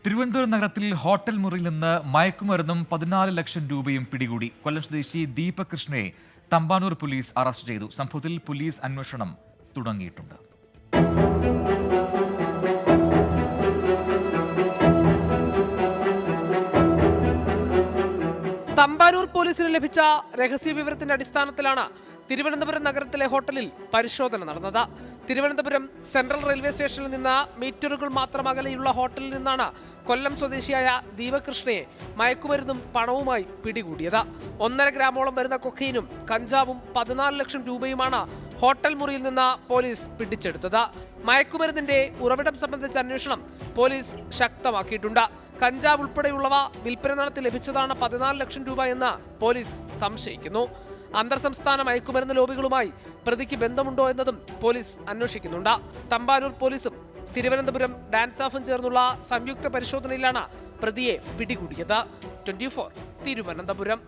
തിരുവനന്തപുരം നഗരത്തിൽ ഹോട്ടൽ മുറിയിൽ നിന്ന് മയക്കുമരുന്നും 14 ലക്ഷം രൂപയും പിടികൂടി. കൊല്ലം സ്വദേശി ദീപക് കൃഷ്ണയെ തമ്പാനൂർ പോലീസ് അറസ്റ്റ് ചെയ്തു. സംഭവത്തിൽ പോലീസ് അന്വേഷണം തുടങ്ങിയിട്ടുണ്ട്. തമ്പാനൂർ പോലീസിന് ലഭിച്ച രഹസ്യ വിവരത്തിന്റെ അടിസ്ഥാനത്തിലാണ് തിരുവനന്തപുരം നഗരത്തിലെ ഹോട്ടലിൽ പരിശോധന നടന്നത്. തിരുവനന്തപുരം സെൻട്രൽ റെയിൽവേ സ്റ്റേഷനിൽ നിന്ന് മീറ്ററുകൾ മാത്രം അകലെയുള്ള ഹോട്ടലിൽ നിന്നാണ് കൊല്ലം സ്വദേശിയായ ദീപക് കൃഷ്ണയെ മയക്കുമരുന്നും പണവുമായി പിടികൂടിയത്. 1.5 ഗ്രാമോളം വരുന്ന കൊക്കൈനും കഞ്ചാവും 14 ലക്ഷം രൂപയുമാണ് ഹോട്ടൽ മുറിയിൽ നിന്ന് പോലീസ് പിടിച്ചെടുത്തത്. മയക്കുമരുന്നിന്റെ ഉറവിടം സംബന്ധിച്ച അന്വേഷണം പോലീസ് ശക്തമാക്കിയിട്ടുണ്ട്. കഞ്ചാവ് ഉൾപ്പെടെയുള്ളവ വിൽപ്പന നടത്തി ലഭിച്ചതാണ് 14 ലക്ഷം രൂപ എന്ന് പോലീസ് സംശയിക്കുന്നു. അന്തർ സംസ്ഥാന മയക്കുമരുന്ന് ലോബികളുമായി പ്രതിക്ക് ബന്ധമുണ്ടോ എന്നതും പോലീസ് അന്വേഷിക്കുന്നുണ്ട്. തമ്പാനൂർ പോലീസും തിരുവനന്തപുരം ഡാൻസ് ഓഫും ചേർന്നുള്ള സംയുക്ത പരിശോധനയിലാണ് പ്രതിയെ പിടികൂടിയത്. 24 തിരുവനന്തപുരം.